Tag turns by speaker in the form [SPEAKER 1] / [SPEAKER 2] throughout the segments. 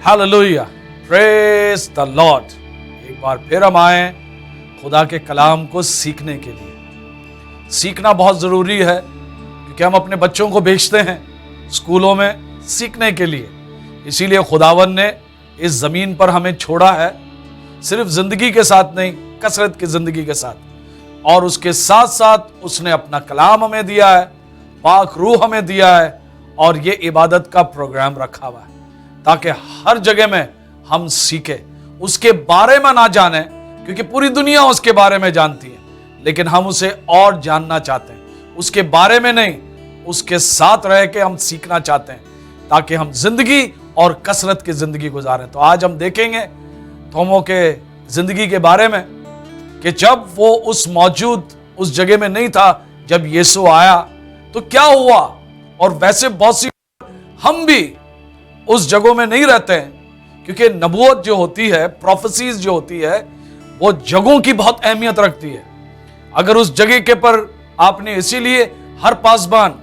[SPEAKER 1] Hallelujah, praise the Lord. एक बार फिर हम आए खुदा के कलाम को सीखने के लिए। सीखना बहुत ज़रूरी है क्योंकि हम अपने बच्चों को भेजते हैं स्कूलों में सीखने के लिए। इसीलिए खुदावन ने इस ज़मीन पर हमें छोड़ा है, सिर्फ ज़िंदगी के साथ नहीं, कसरत की ज़िंदगी के साथ, और उसके साथ साथ उसने अपना कलाम हमें दिया है, पाक रूह हमें दिया है, और ये इबादत का प्रोग्राम रखा हुआ है ताकि हर जगह में हम सीखें। उसके बारे में ना जाने क्योंकि पूरी दुनिया उसके बारे में जानती है, लेकिन हम उसे और जानना चाहते हैं। उसके बारे में नहीं, उसके साथ रह के हम सीखना चाहते हैं ताकि हम जिंदगी और कसरत की जिंदगी गुजारें। तो आज हम देखेंगे थोमो के जिंदगी के बारे में कि जब वो उस जगह में नहीं था जब यीशु आया तो क्या हुआ, और वैसे बहुत सी हम भी उस जगहों में नहीं रहते हैं क्योंकि नबूवत जो होती है, प्रोफेसीज जो होती है, वो जगहों की बहुत अहमियत रखती है। अगर उस जगह के पर आपने, इसीलिए हर पासबान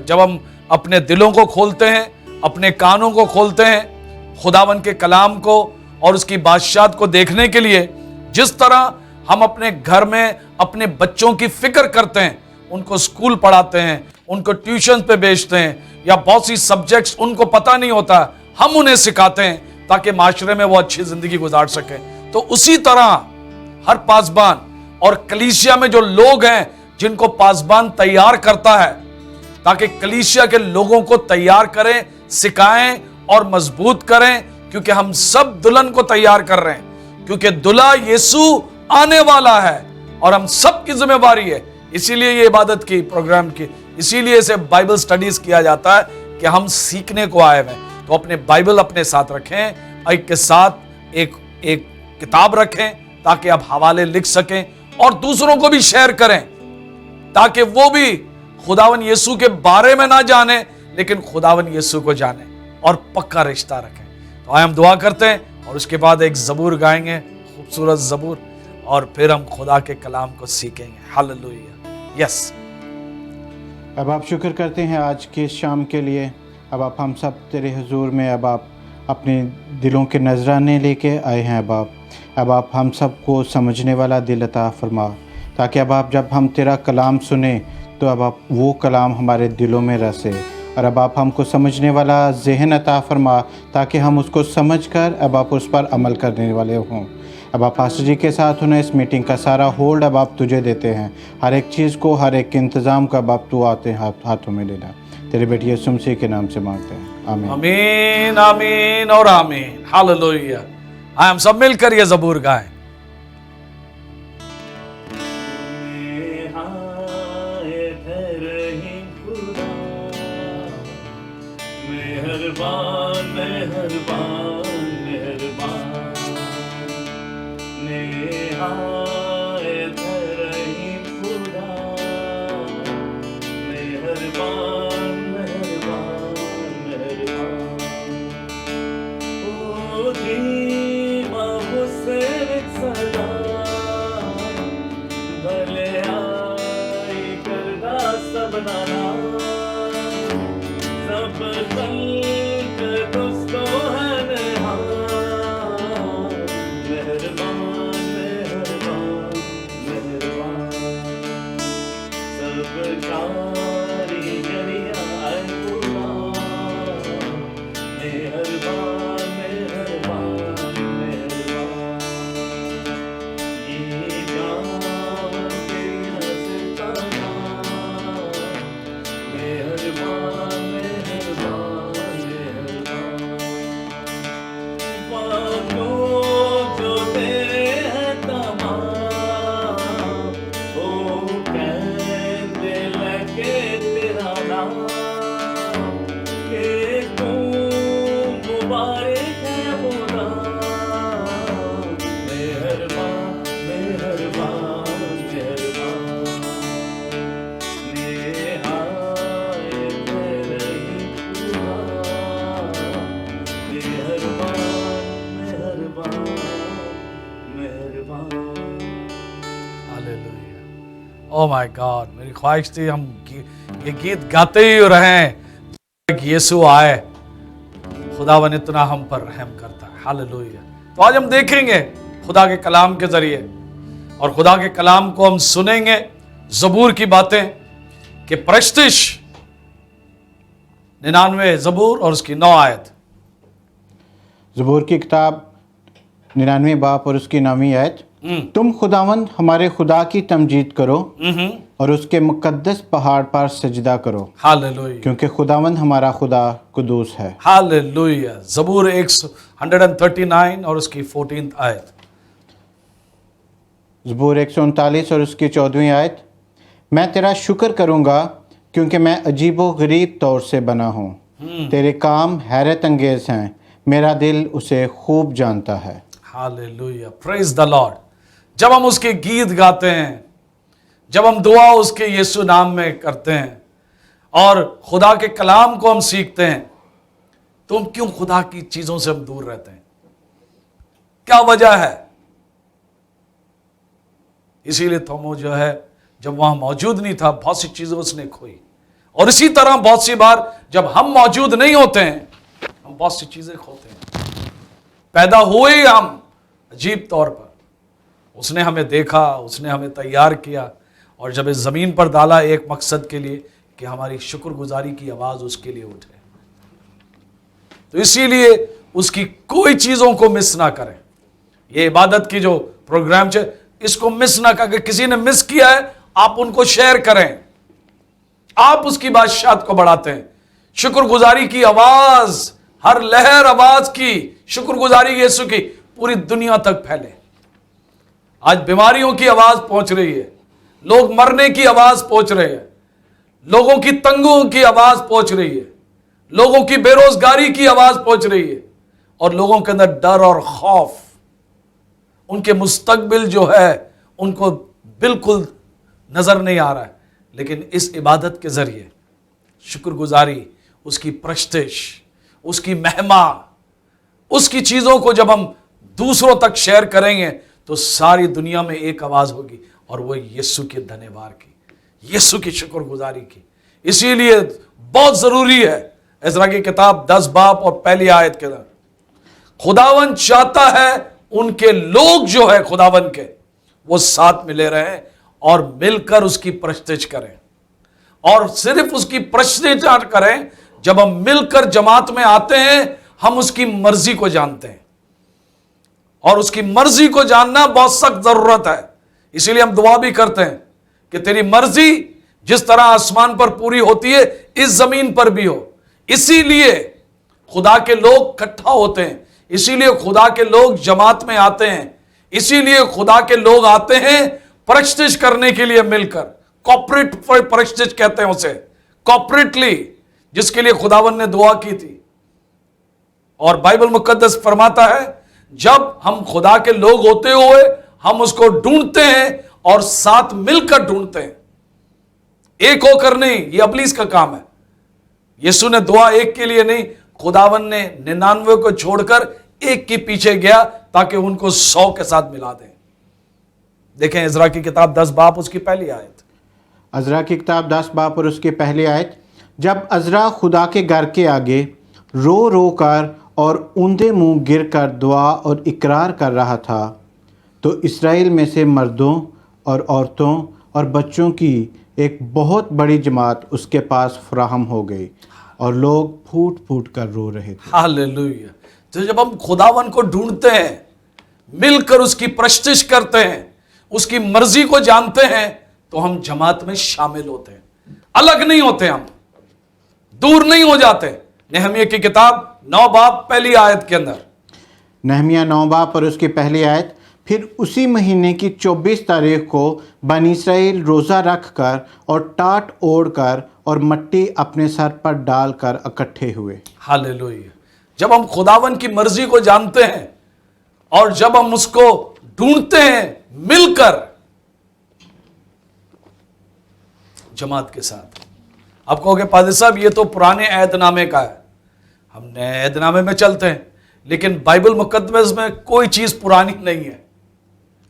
[SPEAKER 1] जब हम अपने दिलों को खोलते हैं, अपने कानों को खोलते हैं खुदावन के कलाम को और उसकी बादशाहत को देखने के लिए, जिस तरह हम अपने घर में अपने बच्चों की फिक्र करते हैं, उनको स्कूल पढ़ाते हैं, उनको ट्यूशन पे भेजते हैं, या बहुत सी सब्जेक्ट्स उनको पता नहीं होता, हम उन्हें सिखाते हैं ताकि माशरे में वो अच्छी जिंदगी गुजार सकें। तो उसी तरह हर पासबान और कलीसिया में जो लोग हैं जिनको पासबान तैयार करता है ताकि कलीसिया के लोगों को तैयार करें, सिखाएं और मजबूत करें, क्योंकि हम सब दुल्हन को तैयार कर रहे हैं, क्योंकि दुल्हा यीशु आने वाला है और हम सब की जिम्मेवारी है। इसीलिए ये इबादत की प्रोग्राम की, इसीलिए इसे बाइबल स्टडीज किया जाता है कि हम सीखने को आए हैं। तो अपने बाइबल अपने साथ रखें, एक के साथ एक किताब रखें ताकि आप हवाले लिख सकें और दूसरों को भी शेयर करें ताकि वो भी खुदावन यीशु के बारे में ना जाने लेकिन खुदावन यीशु को जाने और पक्का रिश्ता रखें। तो आए हम दुआ करते हैं और उसके बाद एक ज़बूर गाएंगे, खूबसूरत ज़बूर, और फिर हम खुदा के कलाम को सीखेंगे। हालेलुया। यस।
[SPEAKER 2] अब आप शुक्र करते हैं आज के शाम के लिए। अब आप हम सब तेरे हुजूर में अब आप अपने दिलों के नजराने लेके आए हैं। अब आप हम सबको समझने वाला दिल अता फरमा ताकि अब आप जब हम तेरा कलाम सुने तो अब आप वो कलाम हमारे दिलों में रसे, और अब आप हमको समझने वाला जहन अता फरमा ताकि हम उसको समझकर अब आप उस पर अमल करने वाले हों। अब आप पास्टर जी के साथ होना, इस मीटिंग का सारा होल्ड अब आप तुझे देते हैं, हर एक चीज़ को, हर एक इंतज़ाम का अब आप तू आते हैं हाथों में लेना। तेरे बेटी यीशु मसीह के नाम से मांगते हैं, आमीन
[SPEAKER 1] आमीन आमीन और आमीन। हालेलुया। हम सब मिलकर ये ज़बूर गाएं।
[SPEAKER 3] मेहरबान मेहरबान
[SPEAKER 1] ओह माय गॉड, मेरी ख्वाहिश थी हम ये गीत गाते ही रहें कि यीशु आए, खुदावन इतना हम पर रहम करता है। हालेलुया। तो आज हम देखेंगे खुदा के कलाम के जरिए, और खुदा के कलाम को हम सुनेंगे, ज़बूर की बातें कि प्रस्तिश 99 ज़बूर और उसकी 9 आयत।
[SPEAKER 2] ज़बूर की किताब 99 बाप और उसकी 9वीं आयत। तुम खुदावंद हमारे खुदा की तमजीद करो और उसके मुकद्दस पहाड़ पर सजदा करो,
[SPEAKER 1] हालेलुया,
[SPEAKER 2] क्योंकि खुदावंद हमारा खुदा कुदूस है।
[SPEAKER 1] हालेलुया। ज़बूर 139 और उसकी 14 आयत।
[SPEAKER 2] ज़बूर 139 और उसकी 14वीं आयत। मैं तेरा शुक्र करूँगा क्योंकि मैं अजीबो गरीब तौर से बना हूँ, तेरे काम हैरत अंगेज़ हैं, मेरा दिल उसे खूब जानता है।
[SPEAKER 1] Hallelujah, praise the Lord. जब हम उसके गीत गाते हैं, जब हम दुआ उसके यीशु नाम में करते हैं और खुदा के कलाम को हम सीखते हैं, तो हम क्यों खुदा की चीजों से हम दूर रहते हैं? क्या वजह है? इसीलिए थोमो जो है, जब वहां मौजूद नहीं था, बहुत सी चीजें उसने खोई। और इसी तरह बहुत सी बार जब हम मौजूद नहीं होते हैं, हम बहुत सी चीजें खोते हैं। पैदा हुए ही हम अजीब तौर पर, उसने हमें देखा, उसने हमें तैयार किया, और जब इस जमीन पर डाला एक मकसद के लिए कि हमारी शुक्रगुजारी की आवाज उसके लिए उठे। तो इसीलिए उसकी कोई चीजों को मिस ना करें। ये इबादत की जो प्रोग्राम है, इसको मिस ना करके, किसी ने मिस किया है आप उनको शेयर करें। आप उसकी बादशाहत को बढ़ाते हैं। शुक्रगुजारी की आवाज, हर लहर आवाज की शुक्रगुजारी यीशु की पूरी दुनिया तक फैले। आज बीमारियों की आवाज पहुंच रही है, लोग मरने की आवाज पहुंच रहे हैं, लोगों की तंगों की आवाज पहुंच रही है, लोगों की बेरोजगारी की आवाज पहुंच रही है, और लोगों के अंदर डर और खौफ, उनके मुस्तकबिल जो है उनको बिल्कुल नजर नहीं आ रहा है। लेकिन इस इबादत के जरिए शुक्रगुजारी, उसकी प्रस्तिश, उसकी महिमा, उसकी चीजों को जब हम दूसरों तक शेयर करेंगे तो सारी दुनिया में एक आवाज होगी, और वो यीशु के धन्यवाद की, यीशु की शुक्रगुजारी की। इसीलिए बहुत जरूरी है। इज़रा की किताब 10 बाब और पहली आयत के अंदर खुदावन चाहता है उनके लोग जो है खुदावन के, वो साथ मिले रहें और मिलकर उसकी प्रस्तिश करें। और सिर्फ उसकी प्रस्तिश करें, जब हम मिलकर जमात में आते हैं, हम उसकी मर्जी को जानते हैं, और उसकी मर्जी को जानना बहुत सख्त जरूरत है। इसीलिए हम दुआ भी करते हैं कि तेरी मर्जी जिस तरह आसमान पर पूरी होती है, इस जमीन पर भी हो। इसीलिए खुदा के लोग इकट्ठा होते हैं, इसीलिए खुदा के लोग जमात में आते हैं, इसीलिए खुदा के लोग आते हैं प्रस्तिश करने के लिए मिलकर। कॉर्पोरेट प्रस्तिश कहते हैं उसे, कॉर्पोरेटली, जिसके लिए खुदावन ने दुआ की थी। और बाइबल मुकद्दस फरमाता है, जब हम खुदा के लोग होते हुए हम उसको ढूंढते हैं और साथ मिलकर ढूंढते हैं, एक होकर नहीं। ये इब्लीस का काम है। यीशु ने दुआ एक के लिए नहीं, खुदावन ने 99 को छोड़कर एक के पीछे गया ताकि उनको 100 के साथ मिला दें। देखें इज़रा की किताब 10 बाब उसकी पहली आयत।
[SPEAKER 2] अज़रा की किताब 10 बाब और उसकी पहली आयत। जब अज़रा खुदा के घर के आगे रो रो कर और ऊंधे मुंह गिर कर दुआ और इकरार कर रहा था, तो इसराइल में से मर्दों और औरतों और बच्चों की एक बहुत बड़ी जमात उसके पास फराहम हो गई, और लोग फूट फूट कर रो रहे थे।
[SPEAKER 1] हालेलुया। तो जब हम खुदावन को ढूंढते हैं, मिलकर उसकी प्रस्तिश करते हैं, उसकी मर्जी को जानते हैं, तो हम जमात में शामिल होते हैं, अलग नहीं होते, हम दूर नहीं हो जाते। नेहमिया की किताब 9 बाब पहली आयत के अंदर,
[SPEAKER 2] नहमिया 9 बाब और उसकी पहली आयत। फिर उसी महीने की 24 तारीख को बनी इसराइल रोज़ा रख कर और टाट ओढ़ कर और मट्टी अपने सर पर डालकर इकट्ठे हुए।
[SPEAKER 1] हालेलुया। जब हम खुदावन की मर्जी को जानते हैं और जब हम उसको ढूंढते हैं मिलकर जमात के साथ। आप कहोगे पादरी साहब ये तो पुराने ऐहदनामे का है, हम नए ऐहदनामे में चलते हैं, लेकिन बाइबल मुकद्दस में कोई चीज पुरानी नहीं है,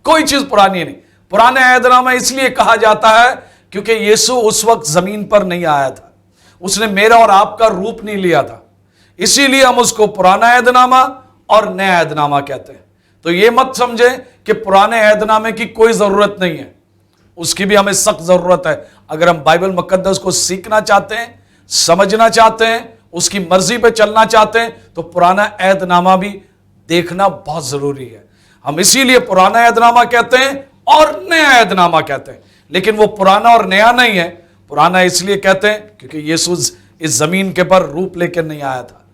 [SPEAKER 1] कोई चीज पुरानी नहीं। पुराने ऐहदनामा इसलिए कहा जाता है क्योंकि यीशु उस वक्त जमीन पर नहीं आया था, उसने मेरा और आपका रूप नहीं लिया था, इसीलिए हम उसको पुराना ऐदनामा और नया ऐदनामा कहते हैं। तो ये मत समझे कि पुराने ऐदनामे की कोई जरूरत नहीं है, उसकी भी हमें सख्त जरूरत है। अगर हम बाइबल मुकद्दस को सीखना चाहते हैं, समझना चाहते हैं, उसकी मर्जी पे चलना चाहते हैं, तो पुराना ऐदनामा भी देखना बहुत जरूरी है। हम इसीलिए पुराना ऐदनामा कहते हैं और नया ऐदनामा कहते हैं, लेकिन वो पुराना और नया नहीं है। पुराना इसलिए कहते हैं क्योंकि यीशु इस जमीन के पर रूप लेकर नहीं आया था,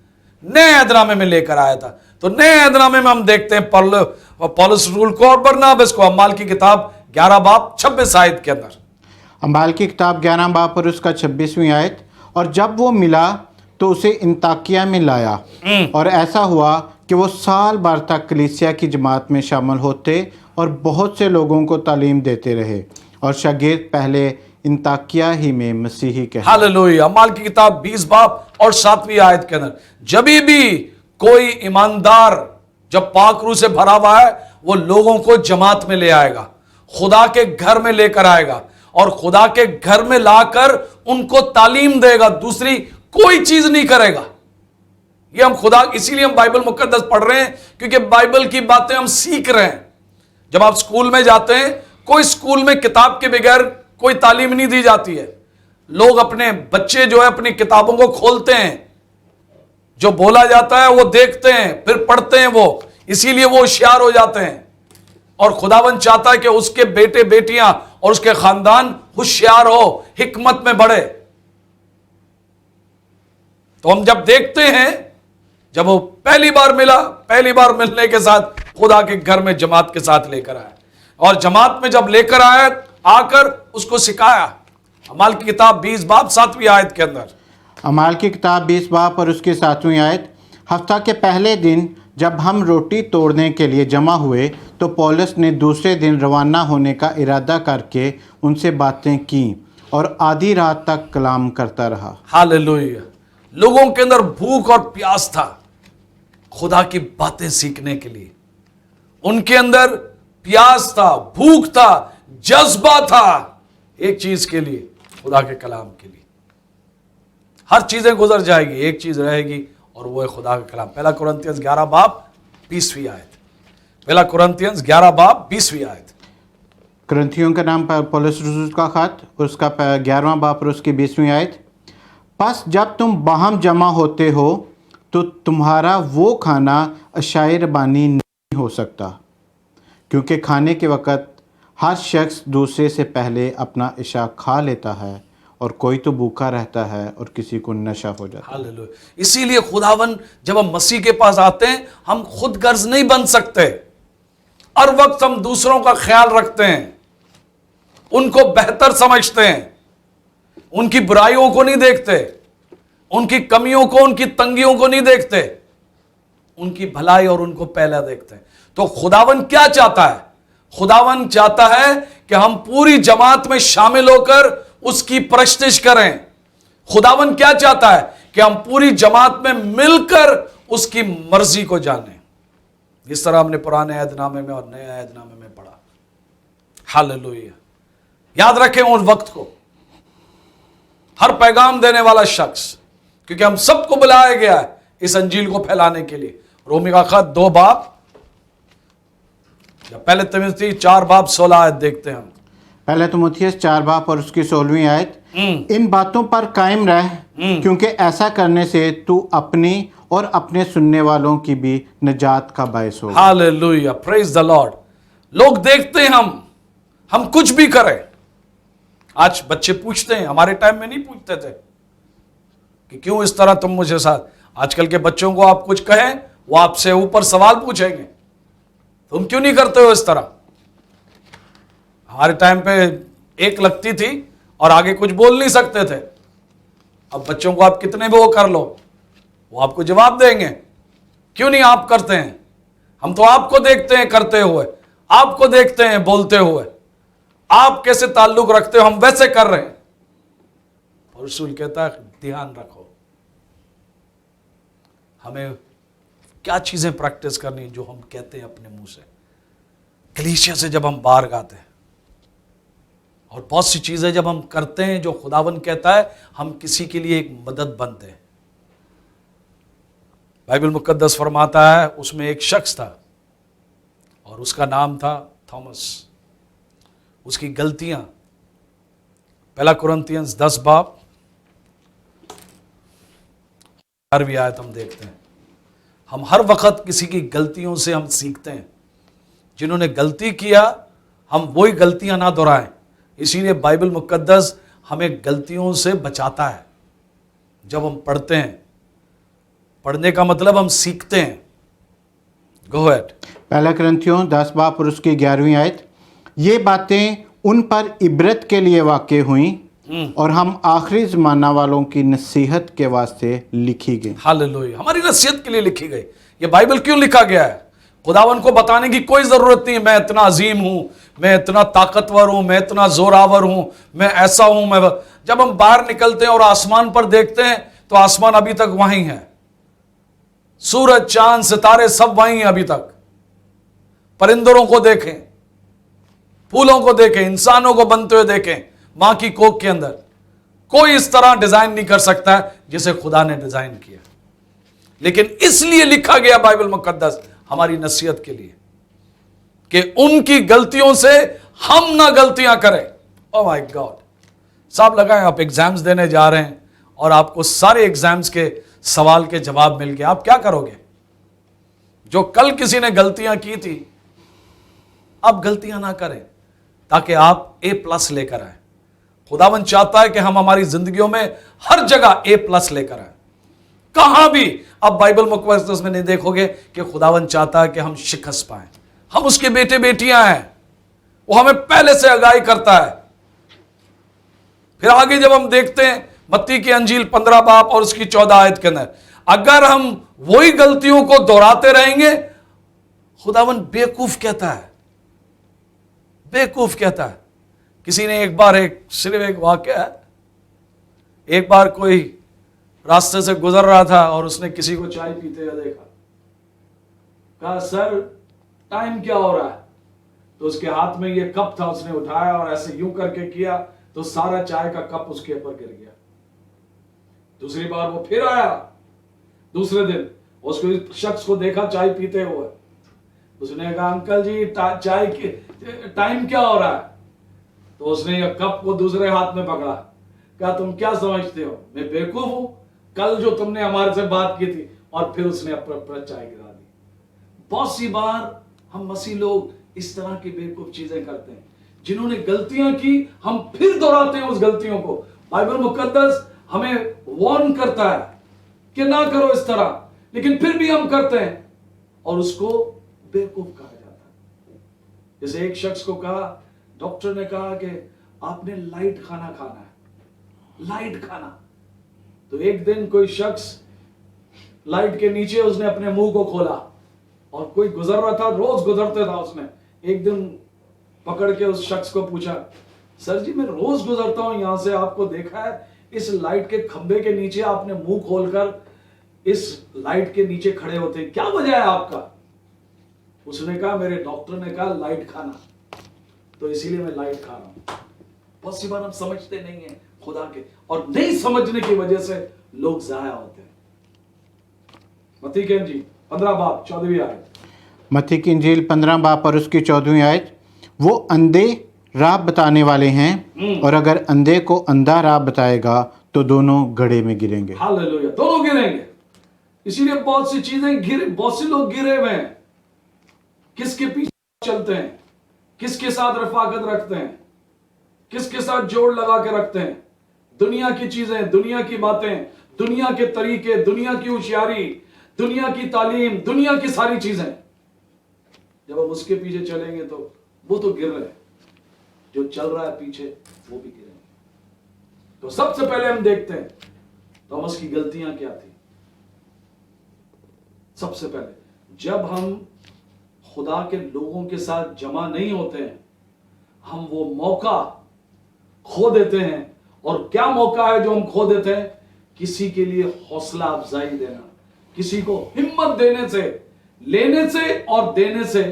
[SPEAKER 1] नए ऐदनामे में लेकर आया था। तो नए ऐदनामे में हम देखते हैं पौलुस रसूल को और बरनबास को अम्माल की किताब 11 बाब 26 आयत के अंदर।
[SPEAKER 2] अम्बाल की किताब 11 बाब और उसका 26वीं आयत। और जब वो मिला तो उसे इंताकिया में लाया, और ऐसा हुआ कि वो साल भर तक कलीसिया की जमात में शामिल होते और बहुत से लोगों को तालीम देते रहे, और शागिर्द पहले इंताकिया ही में मसीही कहलाए।
[SPEAKER 1] हालेलुया। अम्माल की किताब 20 बाब और 7वीं आयत के अंदर, जब भी कोई ईमानदार जब पाक रूह से भरा हुआ है, वो लोगों को जमात में ले आएगा, खुदा के घर में लेकर आएगा, और खुदा के घर में लाकर उनको तालीम देगा, दूसरी कोई चीज नहीं करेगा। ये हम खुदा, इसीलिए हम बाइबल मुकद्दस पढ़ रहे हैं, क्योंकि बाइबल की बातें हम सीख रहे हैं। जब आप स्कूल में जाते हैं, कोई स्कूल में किताब के बगैर कोई तालीम नहीं दी जाती है। लोग अपने बच्चे जो है अपनी किताबों को खोलते हैं, जो बोला जाता है वो देखते हैं, फिर पढ़ते हैं वो, इसीलिए वो होशियार हो जाते हैं। और खुदावन चाहता है कि उसके बेटे बेटियां और उसके खानदान होशियार हो, हिकमत में बढ़े। तो हम जब देखते हैं, जब वो पहली बार मिला, पहली बार मिलने के साथ खुदा के घर में जमात के साथ लेकर आया, और जमात में जब लेकर आया, आकर उसको सिखाया। अमाल की किताब 20 बाब 7वीं आयत के अंदर।
[SPEAKER 2] अमाल की किताब 20 बाब और उसकी 7वीं आयत। हफ्ता के पहले दिन जब हम रोटी तोड़ने के लिए जमा हुए, तो पौलुस ने दूसरे दिन रवाना होने का इरादा करके उनसे बातें की और आधी रात तक कलाम करता रहा।
[SPEAKER 1] हालेलुया। लोगों के अंदर भूख और प्यास था खुदा की बातें सीखने के लिए। उनके अंदर प्यास था, भूख था, जज्बा था एक चीज के लिए, खुदा के कलाम के लिए। हर चीजें गुजर जाएगी, एक चीज रहेगी, और वो है खुदा का कलाम। पहला कुरिन्थियंस 11 बाब 20वीं आयत। पहला कुरिन्थियंस 11 बाब 20वीं आयत।
[SPEAKER 2] कुरिन्थियों का नाम पौलुस रसूल का खत, उसका 11वां बाब और उसकी 20वीं आयत। बस जब तुम बाहम जमा होते हो, तो तुम्हारा वो खाना अशायरबानी नहीं हो सकता, क्योंकि खाने के वक़्त हर शख्स दूसरे से पहले अपना इशा खा लेता है, और कोई तो भूखा रहता है और किसी को नशा हो जाता है।
[SPEAKER 1] हालेलुया। इसीलिए खुदावन, जब हम मसीह के पास आते हैं, हम खुद गर्ज नहीं बन सकते। हर वक्त हम दूसरों का ख्याल रखते हैं, उनको बेहतर समझते हैं, उनकी बुराइयों को नहीं देखते, उनकी कमियों को, उनकी तंगियों को नहीं देखते, उनकी भलाई और उनको पहला देखते हैं। तो खुदावन क्या चाहता है? खुदावन चाहता है कि हम पूरी जमात में शामिल होकर उसकी परस्तिश करें। खुदावन क्या चाहता है? कि हम पूरी जमात में मिलकर उसकी मर्जी को जानें। इस तरह हमने पुराने ऐदनामे में और नए ऐदनामे में पढ़ा। हालेलुया। याद रखें उस वक्त को, हर पैगाम देने वाला शख्स, क्योंकि हम सबको बुलाया गया है इस अंजील को फैलाने के लिए। रोमी का खत 2 बाब, या पहले तिमोथी 4 बाब 16 आयत देखते हैं हम।
[SPEAKER 2] पहले तिमुथियुस 4 बाब और उसकी 16वीं आयत। इन बातों पर कायम रह, क्योंकि ऐसा करने से तू अपनी और अपने सुनने वालों की भी निजात का बायस होगा।
[SPEAKER 1] Hallelujah, praise the Lord. लोग देखते हैं हम कुछ भी करें। आज बच्चे पूछते हैं, हमारे टाइम में नहीं पूछते थे कि क्यों इस तरह तुम मुझे साथ। आजकल के बच्चों को आप कुछ कहें, वो आपसे ऊपर सवाल पूछेंगे, तुम क्यों नहीं करते हो इस तरह। हमारे टाइम पे एक लगती थी और आगे कुछ बोल नहीं सकते थे। अब बच्चों को आप कितने भी वो कर लो, वो आपको जवाब देंगे, क्यों नहीं आप करते हैं। हम तो आपको देखते हैं करते हुए, आपको देखते हैं बोलते हुए, आप कैसे ताल्लुक रखते हो हम वैसे कर रहे हैं। और रसूल कहता है ध्यान रखो, हमें क्या चीजें प्रैक्टिस करनी जो हम कहते हैं अपने मुंह से, कलीसिया से जब हम बाहर गाते हैं, और बहुत सी चीजें जब हम करते हैं जो खुदावन कहता है हम किसी के लिए एक मदद बनते हैं। बाइबल मुकद्दस फरमाता है उसमें एक शख्स था और उसका नाम था थॉमस। उसकी गलतियां, पहला कुरिन्थियंस 10 बाब 11वीं आयत हम देखते हैं। हम हर वक्त किसी की गलतियों से हम सीखते हैं। जिन्होंने गलती किया हम वही गलतियां ना दोहराएं। इसीलिए बाइबल मुकद्दस हमें गलतियों से बचाता है। जब हम पढ़ते हैं, पढ़ने का मतलब हम सीखते हैं। Go ahead.
[SPEAKER 2] पहला कुरिन्थियों 10 बाब और उसकी 11वीं आयत, ये बातें उन पर इबरत के लिए वाक़ई हुई और हम आखिरी ज़माना वालों की नसीहत के वास्ते लिखी गई।
[SPEAKER 1] हालेलुया। हमारी नसीहत के लिए लिखी गई। ये बाइबल क्यों लिखा गया है? खुदावन को बताने की कोई जरूरत नहीं मैं इतना अजीम हूं, मैं इतना ताकतवर हूं, मैं इतना जोरावर हूं, मैं ऐसा हूं, मैं जब हम बाहर निकलते हैं और आसमान पर देखते हैं तो आसमान अभी तक वहीं है। सूरज, चांद, सितारे सब वहीं हैं अभी तक। परिंदरों को देखें, फूलों को देखें, इंसानों को बनते हुए देखें। मां की कोख के अंदर कोई इस तरह डिजाइन नहीं कर सकता जिसे खुदा ने डिजाइन किया। लेकिन इसलिए लिखा गया बाइबल मुकद्दस हमारी नसीहत के लिए कि उनकी गलतियों से हम ना गलतियां करें। Oh my God. साहब लगाएं, आप एग्जाम्स देने जा रहे हैं और आपको सारे एग्जाम्स के सवाल के जवाब मिल गए, आप क्या करोगे? जो कल किसी ने गलतियां की थी अब गलतियां ना करें ताकि आप A+ लेकर आए। खुदावन चाहता है कि हम हमारी जिंदगियों में हर जगह A+ लेकर आए। कहां भी अब बाइबल मुकद्दस में नहीं देखोगे कि खुदावन चाहता है कि हम शिकस्त पाएं। हम उसके बेटे बेटियां हैं, वो हमें पहले से आगाही करता है। फिर आगे जब हम देखते हैं मत्ती की अंजील 15 बाब और उसकी 14 आयत के अंदर, अगर हम वही गलतियों को दोहराते रहेंगे, खुदावन बेवकूफ कहता है, बेवकूफ कहता है। किसी ने एक बार सिर्फ एक वाकया है, एक बार कोई रास्ते से गुजर रहा था और उसने किसी को चाय पीते हुए देखा। कहा, सर टाइम क्या हो रहा है? तो उसके हाथ में ये कप था, उसने उठाया और ऐसे यूं करके किया तो सारा चाय का कप उसके ऊपर गिर गया। दूसरी बार वो फिर आया, दूसरे दिन उसको शख्स को देखा चाय पीते हुए। उसने कहा, अंकल जी चाय की टाइम क्या हो रहा है? तो उसने ये कप को दूसरे हाथ में पकड़ा। कहा, तुम क्या समझते हो मैं बेवकूफ हूं? कल जो तुमने हमारे से बात की थी, और फिर उसने अपना चाय गिरा दी। बहुत सी बार हम मसीह लोग इस तरह की बेवकूफ चीजें करते हैं। जिन्होंने गलतियां की हम फिर दोहराते हैं उस गलतियों को। बाइबल मुकद्दस हमें वार्न करता है कि ना करो इस तरह, लेकिन फिर भी हम करते हैं और उसको बेवकूफ कहा जाता है। जैसे एक शख्स को कहा, डॉक्टर ने कहा कि आपने लाइट खाना खाना है, लाइट खाना। तो एक दिन कोई शख्स लाइट के नीचे उसने अपने मुंह को खोला और कोई गुजर रहा था, रोज गुजरते था। उसने एक दिन पकड़ के उस शख्स को पूछा, सर जी मैं रोज गुजरता हूं यहां से, आपको देखा है इस लाइट के खंबे के नीचे आपने मुंह खोलकर इस लाइट के नीचे खड़े होते हैं, क्या वजह है आपका? उसने कहा, मेरे डॉक्टर ने कहा लाइट खाना, तो इसीलिए मैं लाइट खा रहा हूं। बहुत सी बार हम समझते नहीं है खुदा के, और नहीं समझने की वजह से लोग जाया होते हैं। मत्ती की अंजील 15 बाब 14वीं आयत।
[SPEAKER 2] मत्ती की इंजील 15 बाब और उसकी 14वीं आयत, वो अंधे राह बताने वाले हैं और अगर अंधे को अंधा राह बताएगा तो दोनों गड्ढे में गिरेंगे।
[SPEAKER 1] हालेलुया, दोनों गिरेंगे। इसीलिए बहुत सी चीजें गिरे, बहुत से लोग गिरे हुए हैं। किसके पीछे चलते हैं, किसके साथ रफाकत रखते हैं, किसके साथ जोड़ लगा के रखते हैं? दुनिया की चीजें, दुनिया की बातें, दुनिया के तरीके, दुनिया की होशियारी, दुनिया की तालीम, दुनिया की सारी चीजें। जब हम उसके पीछे चलेंगे तो वो तो गिर रहे हैं, जो चल रहा है पीछे वो भी गिरेंगे। तो सबसे पहले हम देखते हैं थॉमस की गलतियां क्या थी। सबसे पहले जब हम खुदा के लोगों के साथ जमा नहीं होते हैं, हम वो मौका खो देते हैं। और क्या मौका है जो हम खो देते हैं? किसी के लिए हौसला अफजाई देना, किसी को हिम्मत देने से, लेने से और देने से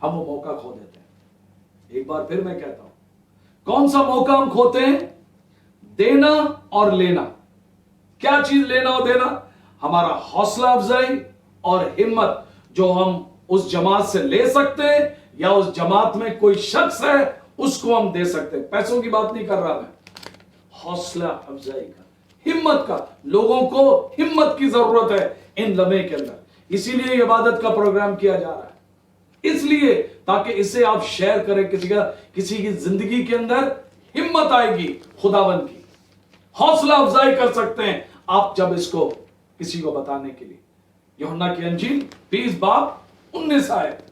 [SPEAKER 1] हम वो मौका खो देते हैं। एक बार फिर मैं कहता हूं, कौन सा मौका हम खोते हैं? देना और लेना। क्या चीज लेना और देना? हमारा हौसला अफजाई और हिम्मत जो हम उस जमात से ले सकते हैं या उस जमात में कोई शख्स है उसको हम दे सकते हैं। पैसों की बात नहीं कर रहा मैं, हौसला अफजाई का, हिम्मत का। लोगों को हिम्मत की जरूरत है इन लम्हे के अंदर, इसीलिए इबादत का प्रोग्राम किया जा रहा है, इसलिए ताकि इसे आप शेयर करें, किसी की जिंदगी के अंदर हिम्मत आएगी, खुदावन की हौसला अफजाई कर सकते हैं आप जब इसको किसी को बताने के लिए। यूहन्ना की अंजील 20 बाब 19 आयत।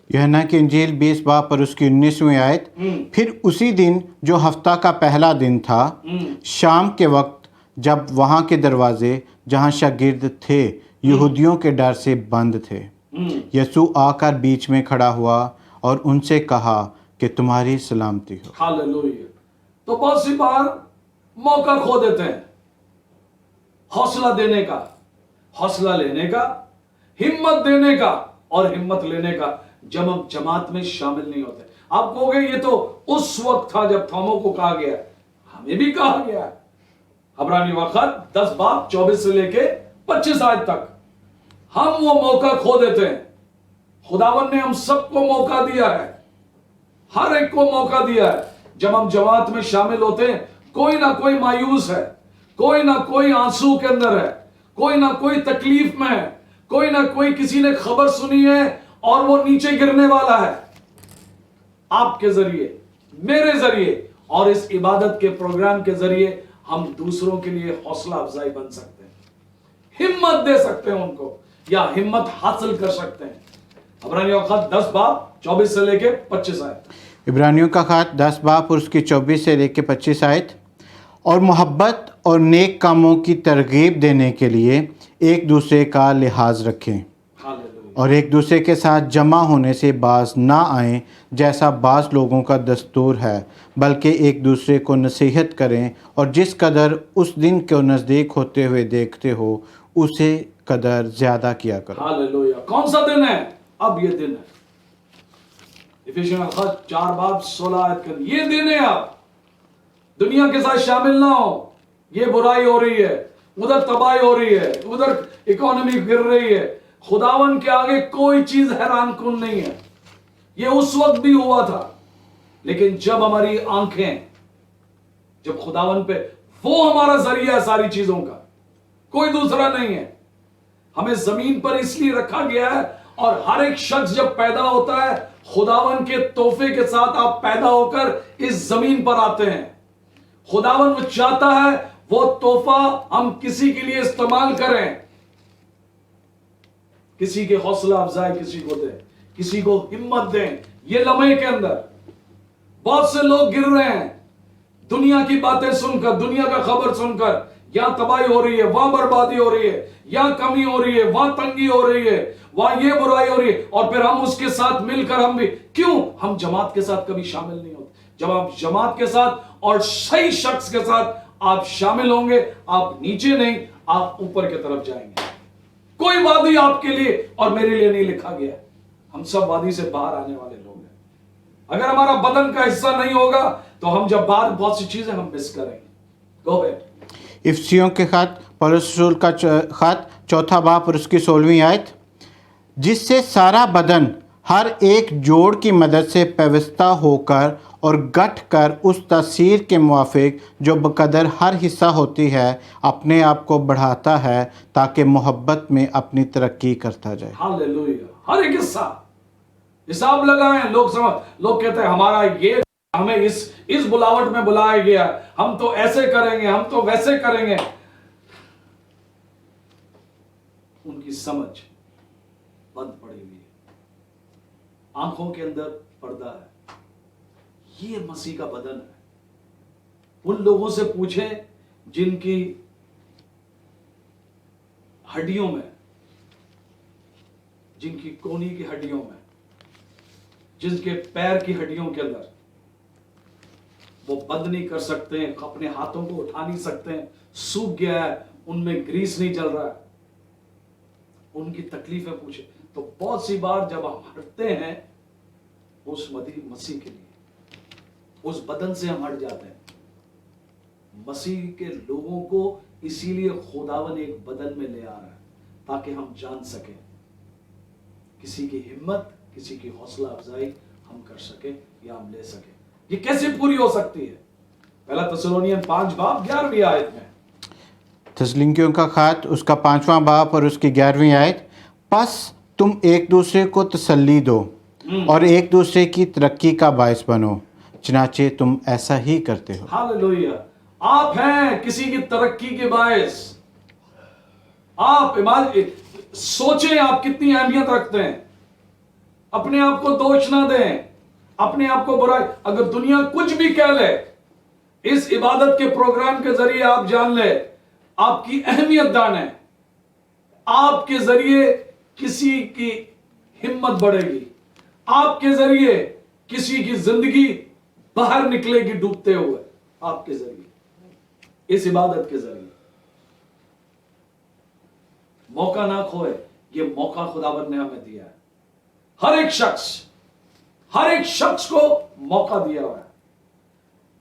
[SPEAKER 2] यूहन्ना की इंजील 20 बाब और उसकी 19वीं आयत। फिर उसी दिन जो हफ्ता का पहला दिन था, शाम के वक्त, जब वहां के दरवाजे जहां शागिर्द थे यहूदियों के डर से बंद थे, यसू आकर बीच में खड़ा हुआ और उनसे कहा कि तुम्हारी सलामती हो।
[SPEAKER 1] हालेलुया। तो बहुत सी बार मौका खो देते हैं हौसला देने का, हौसला लेने का, हिम्मत देने का और हिम्मत लेने का, जब हम जमात में शामिल नहीं होते। आप कहोगे ये तो उस वक्त था जब थोमो को कहा गया, हमें भी कहा गया है। अब्रानी वक़्त 10 बाब 24 से लेके 25 आयत तक हम वो मौका खो देते हैं। खुदावन ने हम सबको मौका दिया है, हर एक को मौका दिया है। जब हम जमात में शामिल होते हैं, कोई ना कोई मायूस है, कोई ना कोई आंसू के अंदर है, कोई ना कोई तकलीफ में है, कोई ना कोई किसी ने खबर सुनी है और वो नीचे गिरने वाला है। आपके जरिए, मेरे जरिए और इस इबादत के प्रोग्राम के जरिए हम दूसरों के लिए हौसला अफजाई बन सकते हैं, हिम्मत दे सकते हैं उनको, या हिम्मत हासिल कर सकते हैं। इब्रानियों का 10 बाब 24 से लेके 25 आयत।
[SPEAKER 2] इब्रानियों का खात 10 बाब और उसकी 24 से लेके 25 आयत। और मोहब्बत और नेक कामों की तरगीब देने के लिए एक दूसरे का लिहाज रखें और एक दूसरे के साथ जमा होने से बाज ना आएं, जैसा बाज लोगों का दस्तूर है, बल्कि एक दूसरे को नसीहत करें, और जिस कदर उस दिन को नज़दीक होते हुए देखते हो उसे कदर ज़्यादा किया करो।
[SPEAKER 1] हालेलुया। कौन सा दिन है? अब ये दिन है। इफिसियों 4 बाब 16 आयत कर, ये दिन है। आप दुनिया के साथ शामिल ना हो, ये बुराई हो रही है, उधर तबाही हो रही है, उधर इकोनॉमी गिर रही है। खुदावन के आगे कोई चीज हैरान कुन नहीं है। ये उस वक्त भी हुआ था, लेकिन जब हमारी आंखें, जब खुदावन पे, वो हमारा जरिया है सारी चीजों का, कोई दूसरा नहीं है। हमें जमीन पर इसलिए रखा गया है, और हर एक शख्स जब पैदा होता है खुदावन के तोहफे के साथ आप पैदा होकर इस जमीन पर आते हैं। खुदावन वो चाहता है वो तोहफा हम किसी के लिए इस्तेमाल करें, किसी के हौसला अफजाई किसी को दें, किसी को हिम्मत दें। ये लम्हे के अंदर बहुत से लोग गिर रहे हैं दुनिया की बातें सुनकर, दुनिया का खबर सुनकर। यहां तबाही हो रही है, वहां बर्बादी हो रही है, यहां कमी हो रही है, वहां तंगी हो रही है, वहां ये बुराई हो रही है, और फिर हम उसके साथ मिलकर हम भी, क्यों हम जमात के साथ कभी शामिल नहीं होते? जब आप जमात के साथ और सही शख्स के साथ आप शामिल होंगे, आप नीचे नहीं, आप ऊपर की तरफ जाएंगे। कोई वादी आपके लिए और मेरे लिए नहीं लिखा गया। हम सब वादी से बाहर आने वाले लोग हैं। अगर हमारा बदन का हिस्सा नहीं होगा तो हम जब बाहर बहुत सी चीजें हम मिस करेंगे। Go ahead.
[SPEAKER 2] इफिसियों के खात पौलुस रसूल का खात 4 बाब और उसकी 16वीं आयत। जिससे सारा बदन हर एक जोड़ की मदद से व्यवस्था होकर और गठ कर उस तस्वीर के मुआफिक जो बकदर हर हिस्सा होती है अपने आप को बढ़ाता है, ताकि मोहब्बत में अपनी तरक्की करता जाए।
[SPEAKER 1] हालेलुया। हर एक हिस्सा हिसाब लगाएं। लोग कहते हैं हमारा ये, हमें इस बुलावट में बुलाया गया, हम तो ऐसे करेंगे, हम तो वैसे करेंगे। उनकी समझ बंद पड़ी हुई है, आंखों के अंदर पर्दा है। ये मसीह का बदन है। उन लोगों से पूछें जिनकी हड्डियों में, जिनकी कोहनी की हड्डियों में, जिनके पैर की हड्डियों के अंदर वो बंद नहीं कर सकते हैं, अपने हाथों को उठा नहीं सकते हैं, सूख गया है, उनमें ग्रीस नहीं चल रहा है, उनकी तकलीफें पूछे। तो बहुत सी बार जब हम हटते हैं उस मसीह के लिए, उस बदन से हम हट जाते हैं। मसीह के लोगों को इसीलिए खुदावन एक बदल में ले आ रहा है ताकि हम जान सकें किसी की हिम्मत, किसी की हौसला अफजाई हम कर सके या हम ले सके। ये कैसे पूरी हो सकती है? पहला थिस्सलुनीयन 5:11 आयत में,
[SPEAKER 2] थिस्सलुनीकियों का खत उसका 5वां बाब और उसकी 11वीं आयत, बस तुम एक दूसरे को तसल्ली दो और एक दूसरे की तरक्की का बायस बनो, चनाचे तुम ऐसा ही करते हो।
[SPEAKER 1] हालेलुया। आप हैं किसी की तरक्की के बायस। आप सोचें आप कितनी अहमियत रखते हैं। अपने आप को दोष ना दें, अपने आप को बुराई, अगर दुनिया कुछ भी कह ले, इस इबादत के प्रोग्राम के जरिए आप जान ले आपकी अहमियत दान है। आपके जरिए किसी की हिम्मत बढ़ेगी, आपके जरिए किसी की जिंदगी बाहर निकलेगी डूबते हुए, आपके जरिए, इस इबादत के जरिए। मौका ना खोए, ये मौका खुदावन ने हमें दिया है। हर एक शख्स को मौका दिया हुआ है।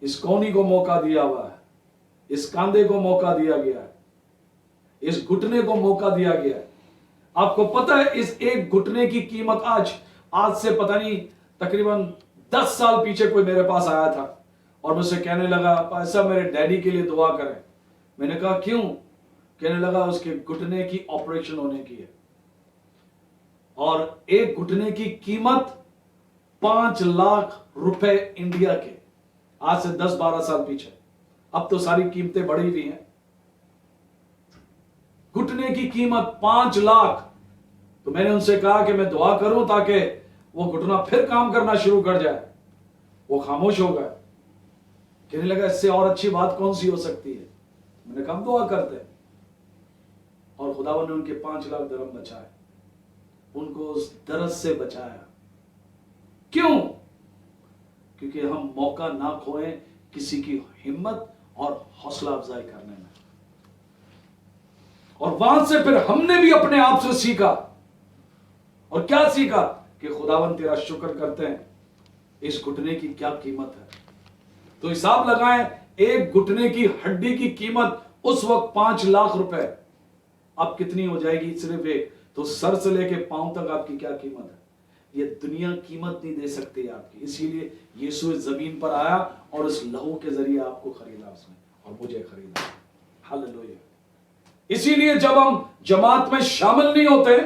[SPEAKER 1] इस कौनी को मौका दिया हुआ है, इस कांधे को मौका दिया गया है, इस घुटने को मौका दिया गया है। आपको पता है इस एक घुटने की कीमत आज से पता नहीं तकरीबन 10 साल पीछे कोई मेरे पास आया था और मुझसे कहने लगा, ऐसा मेरे डैडी के लिए दुआ करें। मैंने कहा क्यों? कहने लगा उसके घुटने की ऑपरेशन होने की है और एक घुटने की कीमत 5 लाख रुपए इंडिया के, आज से 10-12 साल पीछे। अब तो सारी कीमतें बढ़ी हुई हैं। घुटने की कीमत 5 लाख। तो मैंने उनसे कहा कि मैं दुआ करूं ताकि वो घुटना फिर काम करना शुरू कर जाए। वो खामोश हो गए। कहने लगा इससे और अच्छी बात कौन सी हो सकती है? मैंने कहा दुआ करते हैं। और खुदावन ने उनके 5 लाख दिरहम बचाए, उनको उस दर्द से बचाया। क्यों? क्योंकि हम मौका ना खोएं किसी की हिम्मत और हौसला अफजाई करने में। और वहां से फिर हमने भी अपने आप से सीखा। और क्या सीखा? कि खुदावन तेरा शुक्र करते हैं, इस घुटने की क्या कीमत है। तो हिसाब लगाएं, एक घुटने की हड्डी की कीमत उस वक्त 5 लाख रुपए, अब कितनी हो जाएगी सिर्फ एक? तो सर से लेके पांव तक आपकी क्या कीमत है? ये दुनिया कीमत नहीं दे सकती आपकी। इसीलिए यीशु इस जमीन पर आया और उस लहू के जरिए आपको खरीदा उसने और मुझे खरीदा। हालेलुया। इसीलिए जब हम जमात में शामिल नहीं होते,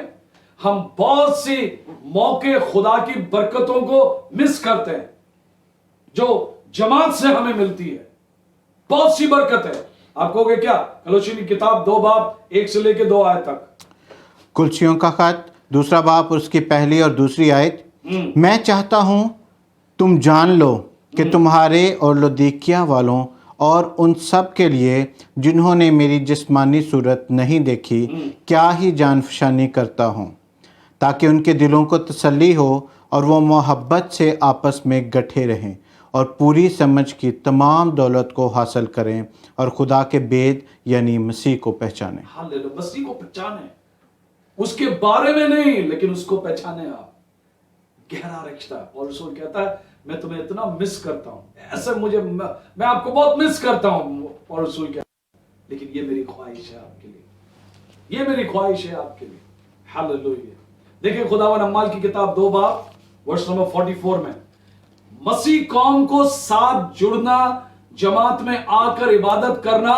[SPEAKER 1] हम बहुत सी मौके खुदा की बरकतों को मिस करते हैं जो जमात से हमें मिलती है। बहुत सी बरकत है। आप कहोगे क्या? कलोसियों की किताब 2 बाब 1 से लेकर 2 आयत तक।
[SPEAKER 2] कुलसियों का खत 2 बाब उसकी 1 और 2 आयत, मैं चाहता हूं तुम जान लो कि तुम्हारे और लौदीकिया वालों और उन सब के लिए जिन्होंने मेरी जिस्मानी सूरत नहीं देखी क्या ही जान फशानी करता हूँ, ताकि उनके दिलों को तसल्ली हो और वो मोहब्बत से आपस में गठे रहें और पूरी समझ की तमाम दौलत को हासिल करें और खुदा के बेद यानी मसीह को पहचानें।
[SPEAKER 1] हालेलुया। मसीह को पहचानें, उसके बारे में नहीं लेकिन उसको पहचाने। आप गहरा रिश्ता। और रसूल कहता है मैं तुम्हें इतना मिस करता हूं, ऐसे मैं आपको बहुत मिस करता हूं। और रसूल कहता है लेकिन ये मेरी ख्वाहिश है आपके लिए, ये मेरी ख्वाहिश है आपके लिए। हालेलुया। देखिए खुदावन अम्माल की किताब 2 बाब वर्ष नंबर 44 में, मसीह कौम को साथ जुड़ना, जमात में आकर इबादत करना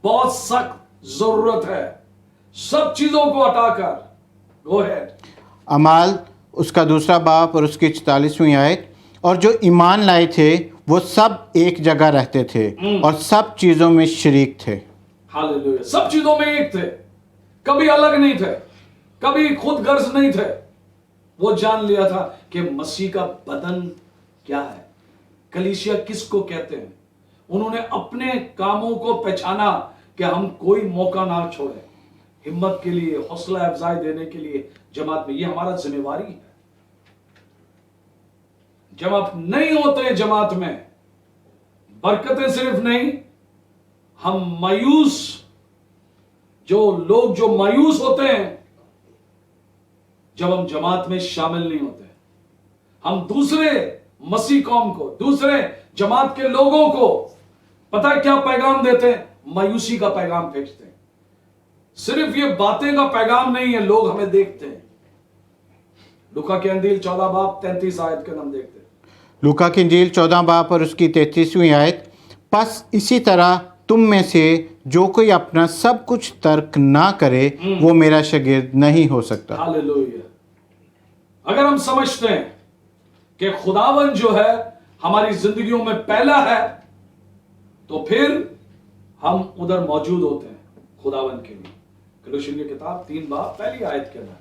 [SPEAKER 1] बहुत सख्त जरूरत है। सब चीजों को हटाकर। Go ahead.
[SPEAKER 2] अमाल उसका 2 बाब और उसकी 44वीं आयत, और जो ईमान लाए थे वो सब एक जगह रहते थे और सब चीजों में शरीक थे।
[SPEAKER 1] हालेलुया। सब चीजों में एक थे, कभी अलग नहीं थे, कभी खुद गर्ज नहीं थे। वो जान लिया था कि मसीह का बदन क्या है, कलीसिया किसको कहते हैं। उन्होंने अपने कामों को पहचाना कि हम कोई मौका ना छोड़े हिम्मत के लिए, हौसला अफजाई देने के लिए जमात में। ये हमारा जिम्मेवारी है। जब आप नहीं होते जमात में, बरकतें सिर्फ नहीं, हम मायूस, जो लोग जो मायूस होते हैं जब हम जमात में शामिल नहीं होते, हम दूसरे मसीह कौम को, दूसरे जमात के लोगों को पता है क्या पैगाम देते हैं? मायूसी का पैगाम भेजते हैं। सिर्फ ये बातें का पैगाम नहीं है, लोग हमें देखते हैं। लूका की इंजील 14 बाब 33 आयत के हम देखते हैं।
[SPEAKER 2] लूका की इंजील 14 बाब और उसकी 33वीं आयत, बस इसी तरह तुम में से जो कोई अपना सब कुछ तर्क ना करे वो मेरा शागिर्द नहीं हो सकता।
[SPEAKER 1] हालेलुया। अगर हम समझते हैं कि खुदावन जो है हमारी जिंदगियों में पहला है, तो फिर हम उधर मौजूद होते हैं खुदावन के लिए। कुलुस्सियों की किताब 3 बाब पहली आयत के अंदर।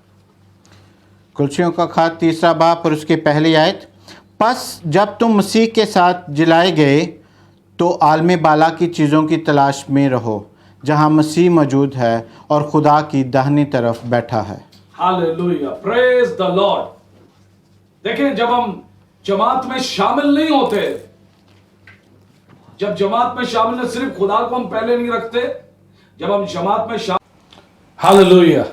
[SPEAKER 2] कुलुस्सियों का खात 3 बाब और उसकी पहली आयत, बस जब तुम मसीह के साथ जिलाए गए तो आलम बाला की चीज़ों की तलाश में रहो जहां मसीह मौजूद है और खुदा की दाहिनी तरफ बैठा है।
[SPEAKER 1] Hallelujah, praise the Lord. देखें, जब हम जमात में शामिल नहीं होते, जब जमात में शामिल नहीं, सिर्फ खुदा को हम पहले नहीं रखते, जब हम जमात में शामिल, हालेलुया,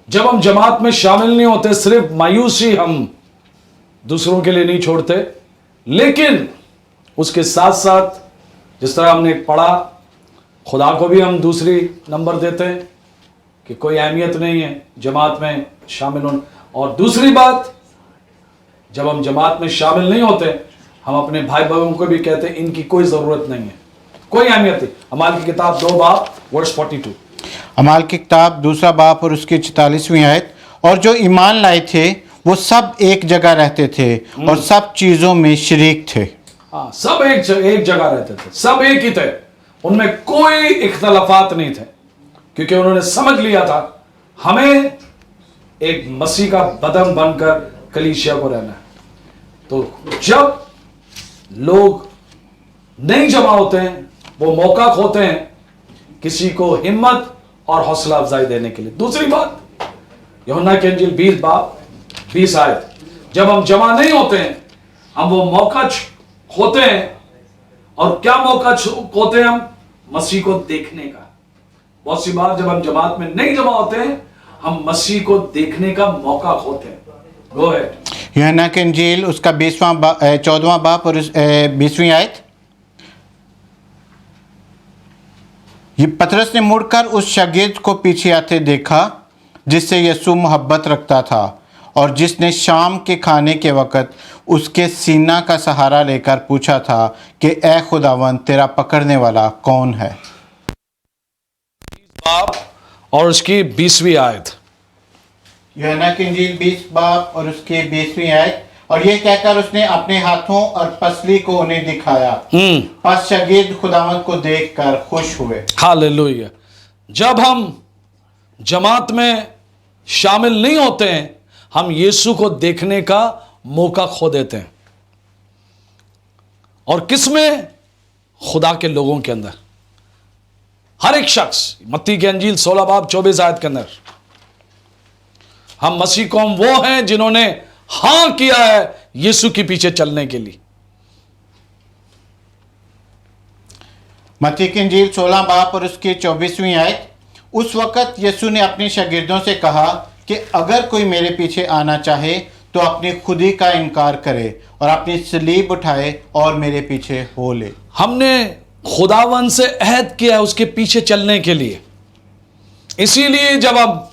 [SPEAKER 1] जब हम जमात में शामिल नहीं होते, सिर्फ मायूसी हम दूसरों के लिए नहीं छोड़ते, लेकिन उसके साथ साथ जिस तरह हमने पढ़ा, खुदा को भी हम दूसरी नंबर देते हैं कि कोई अहमियत नहीं है जमात में शामिल होने। और दूसरी बात, जब हम जमात में शामिल नहीं होते, हम अपने भाई बहनों को भी कहते हैं इनकी कोई ज़रूरत नहीं है, कोई अहमियत नहीं। अमाल की किताब 2 बाब वर्स 42।
[SPEAKER 2] अमाल की किताब 2 बाब और उसकी 44वीं आयत, और जो ईमान लाए थे वो सब एक जगह रहते थे और सब चीज़ों में शरीक थे।
[SPEAKER 1] हाँ, सब एक जगह रहते थे, सब एक ही थे, उनमें कोई इख्तलाफात नहीं थे, क्योंकि उन्होंने समझ लिया था हमें एक मसीह का बदन बनकर कलीसिया को रहना है। तो जब लोग नहीं जमा होते हैं, वो मौका खोते हैं किसी को हिम्मत और हौसला अफजाई देने के लिए। दूसरी बात, यूहन्ना की इंजील 20 बाब 20 आयत, जब हम जमा नहीं होते हैं, हम वो मौका खोते हैं। और क्या मौका खोते हैं हम? मसीह को देखने का। बहुत सी बार जब हम जमात में नहीं जमा होते हैं, हम मसीह को देखने का मौका खोते हैं। Go ahead.
[SPEAKER 2] यूहन्ना की इंजील उसका 14वां बाब और 20वीं आयत, ये पतरस ने मुड़कर उस शागिर्द को पीछे आते देखा जिससे यीशु मोहब्बत रखता था और जिसने शाम के खाने के वक़्त उसके सीना का सहारा लेकर पूछा था कि ए खुदावन, तेरा पकड़ने वाला कौन है।
[SPEAKER 1] बाब और उसकी 20वीं आयत।
[SPEAKER 2] यूहन्ना की इंजील 20 बाब और उसकी 20वीं आयत, और ये कहकर उसने अपने हाथों और पसली को उन्हें दिखाया। बस शागिर्द खुदावन को देखकर खुश हुए।
[SPEAKER 1] हालेलुया। जब हम जमात में शामिल नहीं होते हैं, हम यीशु को देखने का मौका खो देते हैं। और किसमें? खुदा के लोगों के अंदर। हर एक शख्स, मत्ती की अंजील 16 बाब 24 आयत के अंदर, हम मसीह कौम वो हैं जिन्होंने हां किया है यीशु के पीछे चलने के लिए।
[SPEAKER 2] मत्ती की इंजील 16 बाब और उसकी 24वीं आयत, उस वक़्त यीशु ने अपने शागिर्दों से कहा कि अगर कोई मेरे पीछे आना चाहे तो अपनी खुदी का इनकार करे और अपनी सलीब उठाए और मेरे पीछे हो ले।
[SPEAKER 1] हमने खुदावन से अहद किया है उसके पीछे चलने के लिए। इसीलिए जब हम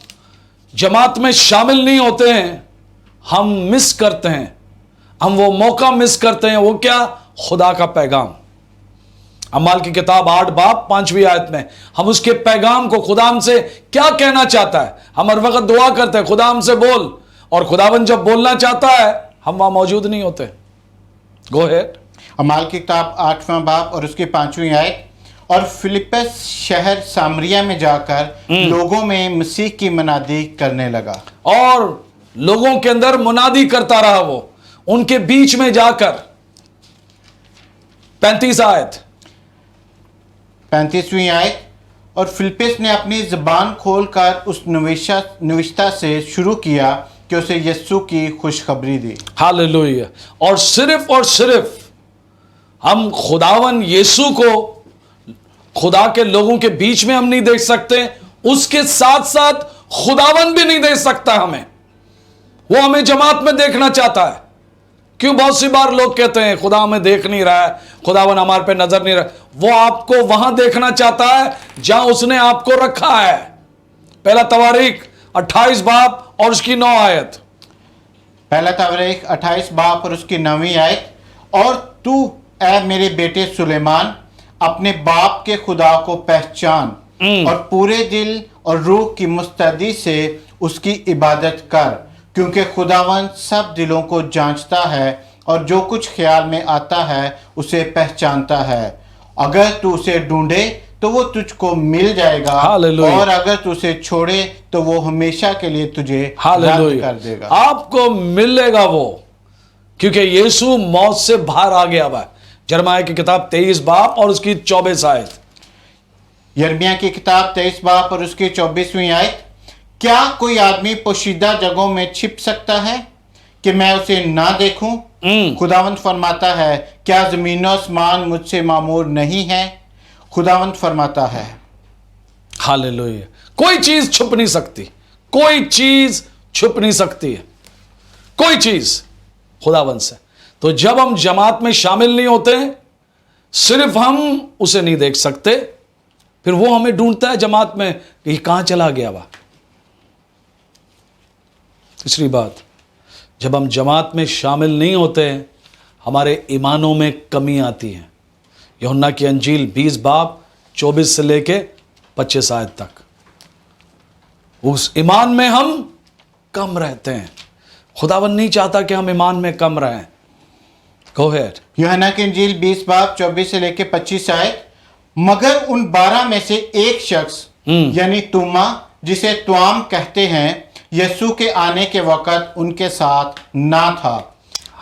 [SPEAKER 1] जमात में शामिल नहीं होते हैं, हम मिस करते हैं, हम वो मौका मिस करते हैं। वो क्या? खुदा का पैगाम। अमाल की किताब 8 बाब 5वीं आयत में हम उसके पैगाम को, खुदा हमसे क्या कहना चाहता है, हम हर वक्त दुआ करते हैं खुदा हमसे बोल, और खुदावन जब बोलना चाहता है हम वहां मौजूद नहीं होते। Go ahead.
[SPEAKER 2] अमाल की किताब 8वां बाब और उसकी 5वीं आयत, और फिलिप्पस शहर सामरिया में जाकर लोगों में मसीह की मनादी करने लगा।
[SPEAKER 1] और लोगों के अंदर मुनादी करता रहा, वो उनके बीच में जाकर। 35 आयत
[SPEAKER 2] 35वीं आयत, और फिलिप्पस ने अपनी ज़बान खोलकर उस नविश्ता से शुरू किया कि उसे यीशु की खुशखबरी दी।
[SPEAKER 1] हालेलुया। और सिर्फ हम खुदावन यीशु को खुदा के लोगों के बीच में हम नहीं देख सकते, उसके साथ साथ खुदावन भी नहीं देख सकता हमें। वो हमें जमात में देखना चाहता है, क्यों बहुत सी बार लोग कहते हैं खुदा हमें देख नहीं रहा है, खुदावन हमारे पे नजर नहीं रहा। वो आपको वहां देखना चाहता है जहां उसने आपको रखा है। पहला तवारीख 28 बाब और उसकी 9 आयत।
[SPEAKER 2] पहला तवारीख 28 बाब और उसकी 9वीं आयत। और तू ऐ मेरे बेटे सुलेमान अपने बाप के खुदा को पहचान और पूरे दिल और रूह की मुस्तैदी से उसकी इबादत कर, क्योंकि खुदावन सब दिलों को जांचता है और जो कुछ ख्याल में आता है उसे पहचानता है। अगर तू उसे ढूंढे तो वो तुझको मिल जाएगा,
[SPEAKER 1] हालेलुया।
[SPEAKER 2] और अगर तू उसे छोड़े तो वो हमेशा के लिए तुझे रद्द
[SPEAKER 1] हालेलुया।
[SPEAKER 2] कर देगा।
[SPEAKER 1] आपको मिलेगा वो, क्योंकि यीशु मौत से बाहर आ गया हुआ है। यिर्मयाह की किताब 23 बाब और उसकी 24 आयत।
[SPEAKER 2] यिर्मयाह की किताब 23 बाब और उसकी 24वीं आयत। क्या कोई आदमी पोशीदा जगहों में छिप सकता है कि मैं उसे ना देखूं? खुदावंद फरमाता है, क्या जमीन और आसमान मुझसे मामूर नहीं है? खुदावंद फरमाता है।
[SPEAKER 1] हालेलुया। कोई चीज छुप नहीं सकती, कोई चीज छुप नहीं सकती है, कोई चीज खुदावंद से। तो जब हम जमात में शामिल नहीं होते, सिर्फ हम उसे नहीं देख सकते, फिर वो हमें ढूंढता है जमात में कि कहां चला गया वह। तीसरी बात, जब हम जमात में शामिल नहीं होते हैं, हमारे ईमानों में कमी आती है। यूहन्ना की अंजील 20 बाब 24 से लेके 25 आयत तक, उस ईमान में हम कम रहते हैं। खुदावन नहीं चाहता कि हम ईमान में कम रहें। Go ahead.
[SPEAKER 2] यूहन्ना की अंजील 20 बाब 24 से लेके 25 आयत। मगर उन 12 में से एक शख्स यानी तुमा, जिसे त्वाम कहते हैं, यीशु के आने के वक्त उनके साथ ना था।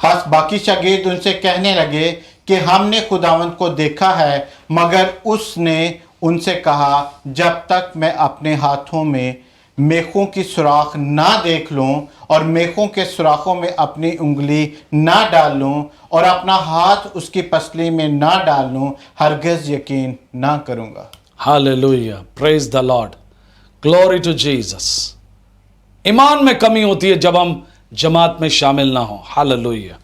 [SPEAKER 2] बस बाकी शागिर्द उनसे कहने लगे कि हमने खुदावंद को देखा है, मगर उसने उनसे कहा, जब तक मैं अपने हाथों में मेखों की सुराख ना देख लूं और मेखों के सुराखों में अपनी उंगली ना डाल लूं और अपना हाथ उसकी पसली में ना डाल लूं, हरगिज़ यकीन ना करूंगा।
[SPEAKER 1] Hallelujah, praise the Lord, glory to Jesus. ईमान में कमी होती है जब हम जमात में शामिल ना हो। हालेलुया।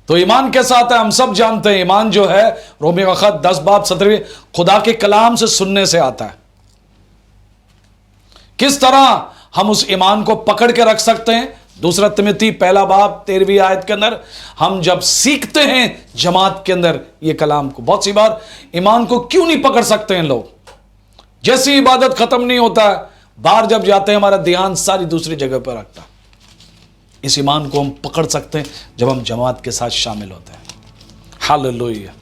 [SPEAKER 1] तो ईमान कैसा आता है हम सब जानते हैं। ईमान जो है, रोमी का खत 10 बाब 17, खुदा के कलाम से सुनने से आता है। किस तरह हम उस ईमान को पकड़ के रख सकते हैं? दूसरा तिमोथी 1 बाब 13वीं आयत के अंदर हम जब सीखते हैं जमात के अंदर ये कलाम को, बहुत सी बार ईमान को क्यों नहीं पकड़ सकते हैं लोग? जैसी इबादत खत्म नहीं होता है, बाहर जब जाते हैं हमारा ध्यान सारी दूसरी जगह पर रखता है। इस ईमान को हम पकड़ सकते हैं जब हम जमात के साथ शामिल होते हैं। हालेलुया।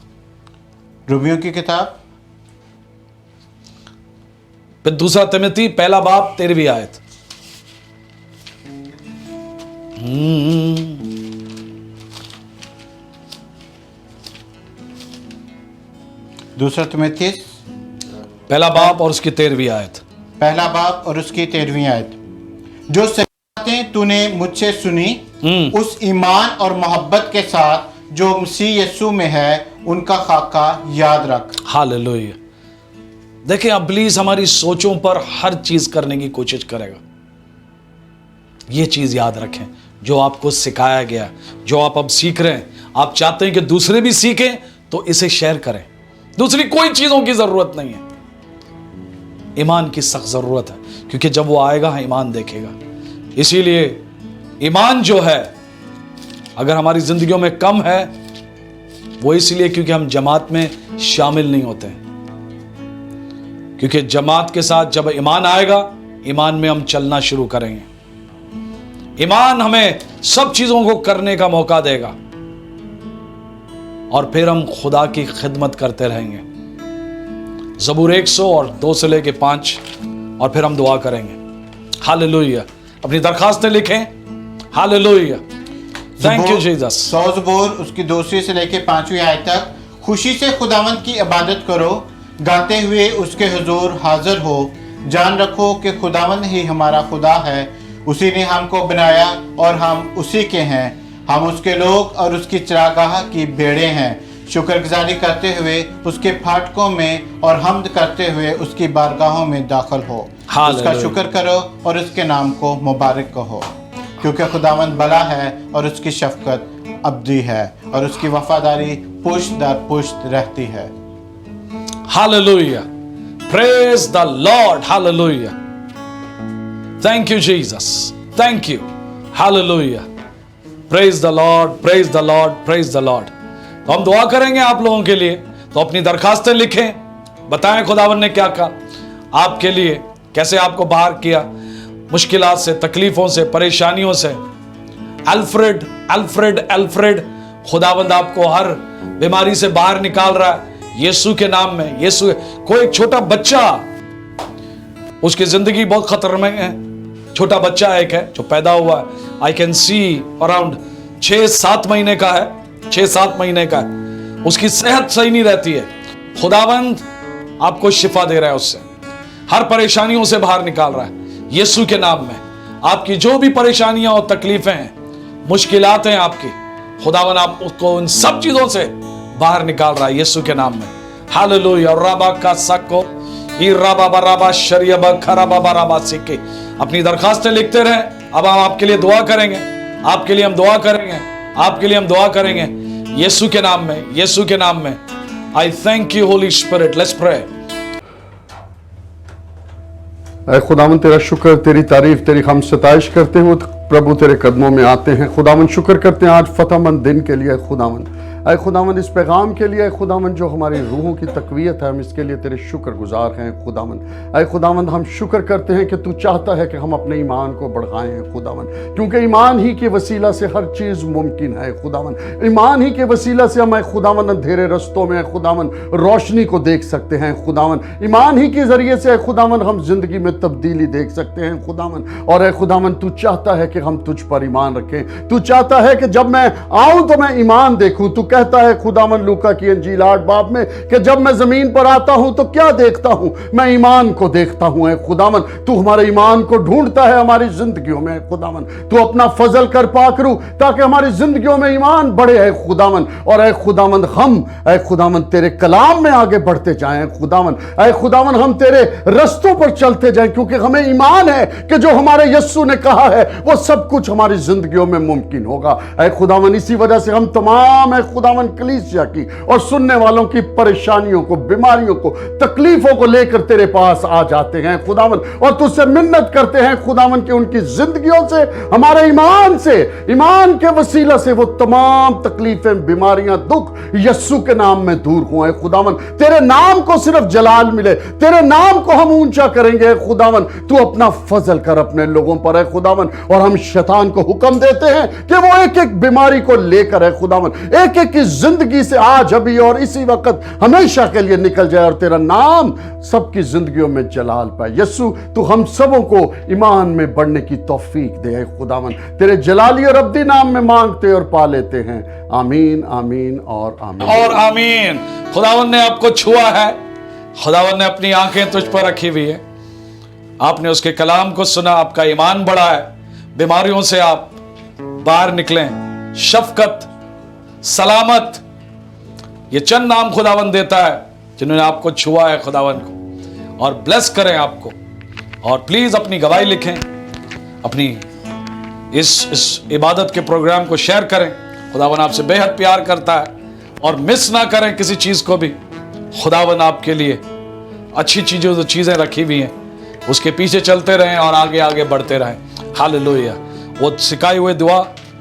[SPEAKER 2] रोमियो की किताब
[SPEAKER 1] फिर दूसरा तिमोथी 1 बाब 13वीं आयत।
[SPEAKER 2] दूसरा तिमोथी
[SPEAKER 1] 1 बाब और उसकी 13वीं आयत।
[SPEAKER 2] 1 बाब और उसकी 13वीं आयत। जो सही बातें तूने मुझसे सुनी, उस ईमान और मोहब्बत के साथ जो मसीह यीशु में है, उनका खाका याद रख।
[SPEAKER 1] हालेलुया। देखिए, इब्लीस हमारी सोचों पर हर चीज करने की कोशिश करेगा। यह चीज याद रखें, जो आपको सिखाया गया, जो आप अब सीख रहे हैं, आप चाहते हैं कि दूसरे भी सीखें, तो इसे शेयर करें। दूसरी कोई चीजों की जरूरत नहीं है, ईमान की सख्त जरूरत है, क्योंकि जब वो आएगा ईमान देखेगा। इसीलिए ईमान जो है, अगर हमारी जिंदगियों में कम है, वो इसलिए क्योंकि हम जमात में शामिल नहीं होते हैं। क्योंकि जमात के साथ जब ईमान आएगा, ईमान में हम चलना शुरू करेंगे। ईमान हमें सब चीजों को करने का मौका देगा और फिर हम खुदा की खिदमत करते रहेंगे। ज़बूर 100 और 2 से लेके 5, और फिर हम दुआ करेंगे। हालेलुया। अपनी दरखास्तें लिखें। हालेलुया। Thank you Jesus.
[SPEAKER 2] 100 ज़बूर उसकी 2 से लेके 5वीं आयत तक। खुशी से खुदावंद की इबादत करो, गाते हुए उसके हुजूर हाजिर हो। जान रखो कि खुदावंद ही हमारा खुदा है, उसी ने हमको बनाया और हम उसी के हैं। हम उसके लोग और उसकी चरागाह की भेड़ें हैं। शुक्रगुजारी करते हुए उसके फाटकों में और हम्द करते हुए उसकी बारगाहों में दाखिल हो। उसका शुक्र करो और उसके नाम को मुबारक कहो, क्योंकि खुदावंद भला है और उसकी शफकत अब्दी है और उसकी वफादारी पुश्त दर पुश्त रहती है।
[SPEAKER 1] Hallelujah. Praise the Lord. Hallelujah. Thank you, Jesus. Thank you. Hallelujah. Praise the Lord. Praise the Lord. Praise the Lord. तो हम दुआ करेंगे आप लोगों के लिए। तो अपनी दरखास्तें लिखें, बताएं खुदावन ने क्या कहा आपके लिए, कैसे आपको बाहर किया मुश्किलात से, तकलीफों से, परेशानियों से। अल्फ्रेड अल्फ्रेड अल्फ्रेड, खुदावंद आपको हर बीमारी से बाहर निकाल रहा है यीशु के नाम में। यीशु, कोई एक छोटा बच्चा, उसकी जिंदगी बहुत खतरे में है। छोटा बच्चा एक है जो पैदा हुआ है, आई कैन सी अराउंड 6-7 महीने का है, 6-7 महीने का है। उसकी सेहत सही नहीं रहती है। खुदावंद आपको शिफा दे रहा है, उससे हर परेशानियों से बाहर निकाल रहा है यीशु के नाम में। आपकी जो भी परेशानियां और तकलीफें हैं, मुश्किलात हैं आपकी, खुदावन आप उसको उन सब चीजों से बाहर निकाल रहा है यीशु के नाम में। हालेलुया। रबा का सको ई रबा बराबा शरियबा खराबा बराबा सिके। अपनी दरखास्तें लिखते रहे। अब हम आपके लिए दुआ करेंगे, आपके लिए हम दुआ करेंगे, आपके लिए हम दुआ करेंगे यीशु के नाम में, यीशु के नाम में। I thank you Holy Spirit. Let's pray.
[SPEAKER 4] ऐ खुदावन तेरा शुक्र, तेरी तारीफ, तेरी हम सताइश करते हुए प्रभु तेरे कदमों में आते हैं। खुदावन शुक्र करते हैं आज फतहमंद दिन के लिए। खुदावन ऐ खुदावन इस पैगाम के लिए, खुदावन जो हमारी रूहों की तकवीयत है, हम इसके लिए तेरे शुक्रगुजार हैं। खुदावन ऐ खुदावन हम शुक्र करते हैं कि तू चाहता है कि हम अपने ईमान को बढ़ाएं हैं खुदावन, क्योंकि ईमान ही के वसीला से हर चीज़ मुमकिन है खुदावन। ईमान ही के वसीला से हम खुदावन अंधेरे रस्तों में खुदावन रोशनी को देख सकते हैं खुदावन। ईमान ही के ज़रिए से खुदावन हम जिंदगी में तब्दीली देख सकते हैं खुदावन। और खुदावन तू चाहता है कि हम तुझ पर ईमान रखें। तू चाहता है कि जब मैं आऊँ तो मैं ईमान देखूँ। तू कहता है खुदावन लूका की अंजील 8 बाब में कि जब मैं जमीन पर आता हूं तो क्या देखता हूं, मैं ईमान को देखता हूं। है खुदावन तू हमारे ईमान को ढूंढता है हमारी जिंदगियों में खुदावन। तू अपना फजल कर पाकरू ताकि हमारी जिंदगियों में ईमान बढ़े है खुदावन। और ऐ खुदावन हम ऐ खुदावन तेरे कलाम में आगे बढ़ते जाएं खुदावन। ऐ खुदावन हम तेरे रस्तों पर चलते जाएं, क्योंकि हमें ईमान है कि जो हमारे यस्सु ने कहा है वो सब कुछ हमारी जिंदगियों में मुमकिन होगा। ऐ खुदावन इसी वजह से हम तमाम है खुदावन कलीसिया की और सुनने वालों की परेशानियों को, बीमारियों को, तकलीफों को लेकर तेरे पास आ जाते हैं खुदावन। और तुझसे मिन्नत करते हैं खुदावन कि उनकी जिंदगियों से, हमारे ईमान से, ईमान के वसीला से वो तमाम तकलीफें, बीमारियां, दुख यस्सु के नाम में दूर हुए खुदावन। तेरे नाम को सिर्फ जलाल मिले, तेरे नाम को हम ऊंचा करेंगे खुदावन। तू अपना फजल कर अपने लोगों पर है खुदावन। और हम शैतान को हुक्म देते हैं कि वो एक एक बीमारी को लेकर है खुदावन, एक एक की जिंदगी से आज, अभी और इसी वक्त हमेशा के लिए निकल जाए और तेरा नाम सबकी जिंदगियों में जलाल पाए। यस्सु तू हम सबों को ईमान में बढ़ने की तौफीक दे खुदावन। तेरे जलाली और अब्दी नाम में मांगते और पा लेते हैं। आमीन आमीन और आमीन
[SPEAKER 1] और आमीन। खुदावन ने आपको छुआ है, खुदावन ने अपनी आंखें तुझ पर रखी हुई है, आपने उसके कलाम को सुना, आपका ईमान बढ़ा है, बीमारियों से आप बाहर निकलें। शफकत, सलामत, ये चंद नाम खुदावन देता है जिन्होंने आपको छुआ है खुदावन को। और ब्लेस करें आपको। और प्लीज अपनी गवाही लिखें, अपनी इस इबादत के प्रोग्राम को शेयर करें। खुदावन आपसे बेहद प्यार करता है और मिस ना करें किसी चीज को भी। खुदावन आपके लिए अच्छी चीजें, जो चीजें रखी हुई हैं उसके पीछे चलते रहें और आगे आगे बढ़ते रहें। हालेलुया। वो सिखाई हुई दुआ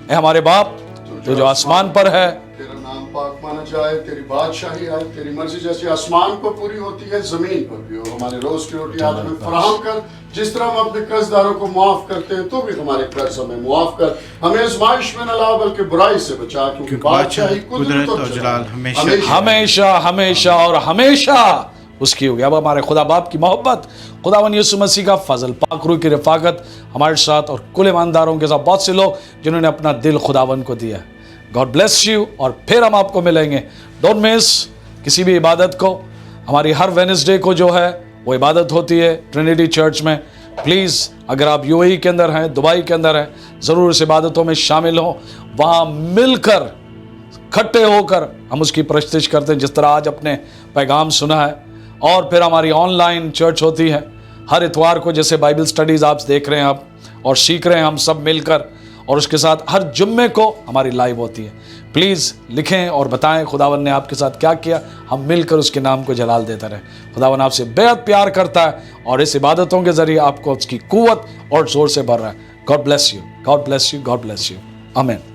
[SPEAKER 1] है, हमारे बाप जो आसमान पर है,
[SPEAKER 4] तेरा नाम पाक माना जाए, तेरी बादशाही आए, तेरी मर्जी जैसी आसमान पर पूरी होती है जमीन पर भी हो। हमारे रोज की रोटी आज हमें फराहम कर, जिस तरह हम अपने कर्जदारों को माफ करते हैं तो भी हमारे कर्ज हमें माफ कर। हमें आजमाइश में न ला बल्कि बुराई से बचा, क्योंकि बादशाही, कुदरत और जलाल
[SPEAKER 1] हमेशा हमेशा और हमेशा उसकी होगी। अब हमारे खुदा बाप की मोहब्बत, खुदावन यीशु मसीह का फजल, पाक रूह की रफाकत हमारे साथ और कुल ईमानदारों के साथ, बहुत से लोग जिन्होंने अपना दिल खुदावन को दिया। God bless you. और फिर हम आपको मिलेंगे। डोंट मिस किसी भी इबादत को। हमारी हर वेडनेसडे को जो है वो इबादत होती है ट्रिनिटी चर्च में। प्लीज़ अगर आप यूएई के अंदर हैं, दुबई के अंदर हैं, ज़रूर इस इबादतों में शामिल हों। वहाँ मिलकर, इकट्ठे होकर हम उसकी प्रस्तुति करते हैं, जिस तरह आज अपने पैगाम सुना है। और फिर हमारी ऑनलाइन चर्च होती है हर इतवार को, जैसे बाइबल स्टडीज़ आप देख रहे हैं आप और सीख रहे हैं हम सब मिलकर। और उसके साथ हर जुम्मे को हमारी लाइव होती है। प्लीज़ लिखें और बताएं खुदावन ने आपके साथ क्या किया, हम मिलकर उसके नाम को जलाल देता रहे। खुदावन आपसे बेहद प्यार करता है और इस इबादतों के ज़रिए आपको उसकी कुव्वत और ज़ोर से भर रहा है। God bless you, God bless you, God bless you. आमीन।